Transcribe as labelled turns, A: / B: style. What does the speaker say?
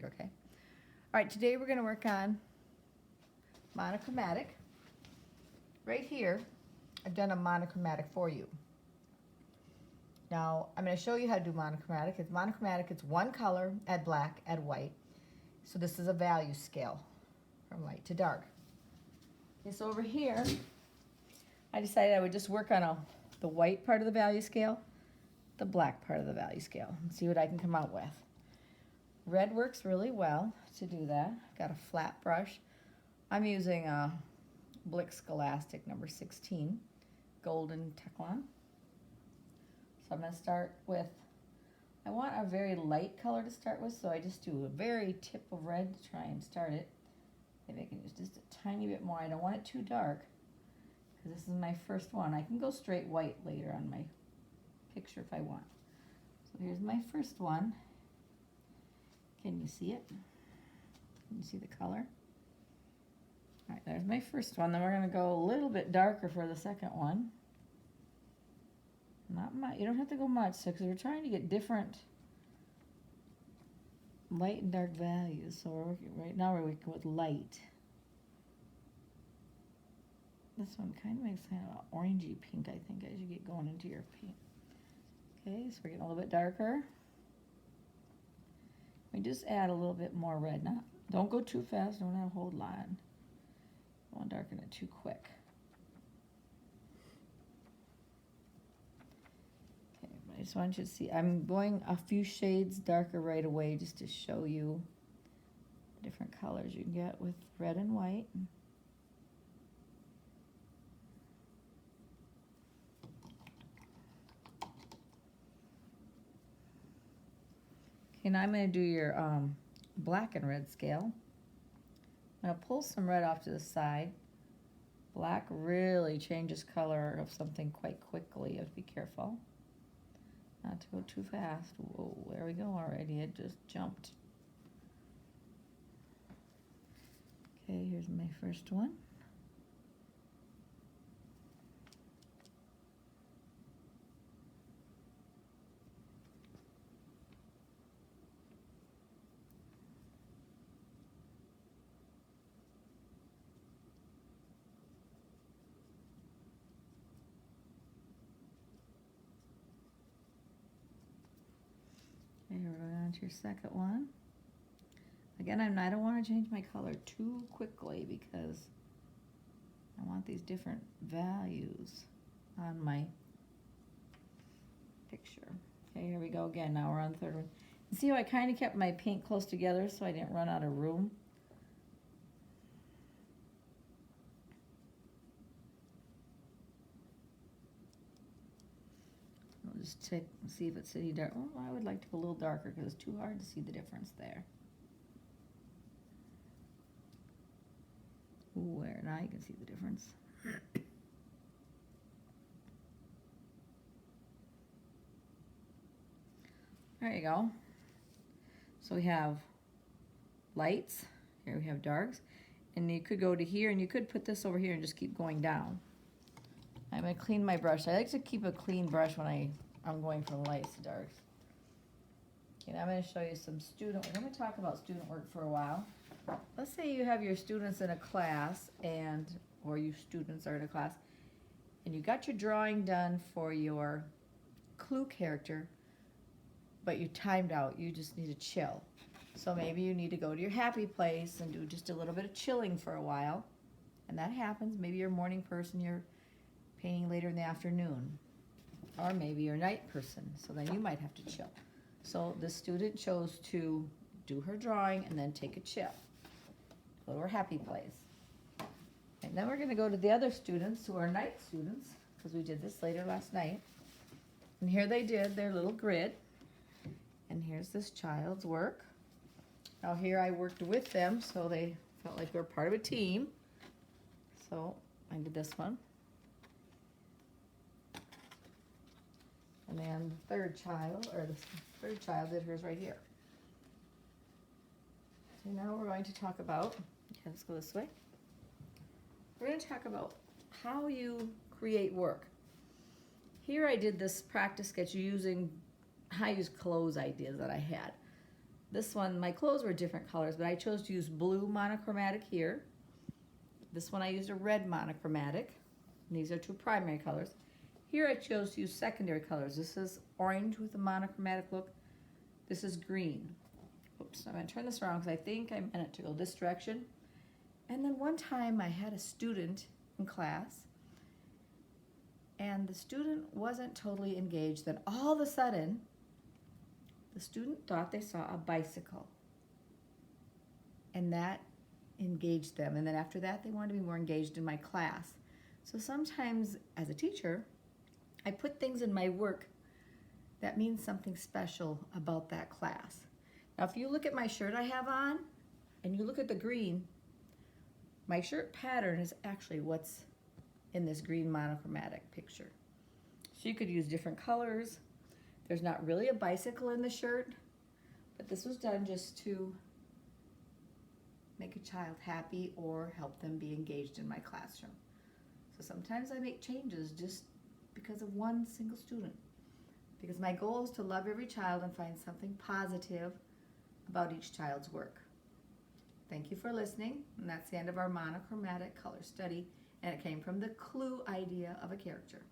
A: Okay. All right, today we're going to work on monochromatic. Right here, I've done a monochromatic for you. Now, I'm going to show you how to do monochromatic. It's monochromatic, it's one color, add black, add white. So this is a value scale from light to dark. Okay, so over here, I decided I would just work on the white part of the value scale, the black part of the value scale, and see what I can come out with. Red works really well to do that. Got a flat brush. I'm using a Blick Scholastic number 16, Golden Teflon. So I'm going to start with, I want a very light color to start with, so I just do a very tip of red to try and start it. Maybe I can use just a tiny bit more. I don't want it too dark, because this is my first one. I can go straight white later on my picture if I want. So here's my first one. Can you see it? Can you see the color? All right, there's my first one. Then we're going to go a little bit darker for the second one. Not much. You don't have to go much, because we're trying to get different light and dark values. So we're working, right now we're working with light. This one kind of makes kind of an orangey pink, I think, as you get going into your pink. Okay, so we're getting a little bit darker. We just add a little bit more red. Now, don't go too fast. Don't have a whole lot. Don't darken it too quick. Okay, I just want you to see. I'm going a few shades darker right away just to show you different colors you can get with red and white. Okay, now I'm going to do your black and red scale. I'm going to pull some red off to the side. Black really changes color of something quite quickly. You have to be careful not to go too fast. Whoa, there we go already. It just jumped. Okay, here's my first one. Okay, we're going on to your second one. Again, I don't want to change my color too quickly because I want these different values on my picture. Okay, here we go again. Now we're on the third one. You see how I kind of kept my paint close together so I didn't run out of room? I'll just check and see if it's any dark. Oh, I would like to go a little darker because it's too hard to see the difference there. Ooh, there, now you can see the difference. There you go. So we have lights, here we have darks, and you could go to here and you could put this over here and just keep going down. I'm going to clean my brush. I like to keep a clean brush when I'm going from lights to darks. Okay, now I'm going to show you some student work. I'm going to talk about student work for a while. Let's say you have your students in a class, or you students are in a class, and you got your drawing done for your clue character, but you timed out. You just need to chill. So maybe you need to go to your happy place and do just a little bit of chilling for a while. And that happens. Maybe you're a morning person, you're painting later in the afternoon. Or maybe you're a night person, so then you might have to chill. So the student chose to do her drawing and then take a chill. Go to her happy place. And then we're going to go to the other students who are night students, because we did this later last night. And here they did their little grid. And here's this child's work. Now here I worked with them, so they felt like we were part of a team. So I did this one. And then the third child did hers right here. So now we're going to talk about, let's go this way. We're going to talk about how you create work. Here I did this practice sketch using, I used clothes ideas that I had. This one, my clothes were different colors, but I chose to use blue monochromatic here. This one I used a red monochromatic. And these are two primary colors. Here I chose to use secondary colors. This is orange with a monochromatic look. This is green. Oops, I'm going to turn this around because I think I meant it to go this direction. And then one time I had a student in class, and the student wasn't totally engaged. Then all of a sudden, the student thought they saw a bicycle, and that engaged them. And then after that, they wanted to be more engaged in my class. So sometimes as a teacher, I put things in my work that means something special about that class. Now, if you look at my shirt I have on, and you look at the green, my shirt pattern is actually what's in this green monochromatic picture. So you could use different colors. There's not really a bicycle in the shirt, but this was done just to make a child happy or help them be engaged in my classroom. So sometimes I make changes just because of one single student, because my goal is to love every child and find something positive about each child's work. Thank you for listening, and that's the end of our monochromatic color study, and it came from the clue idea of a character.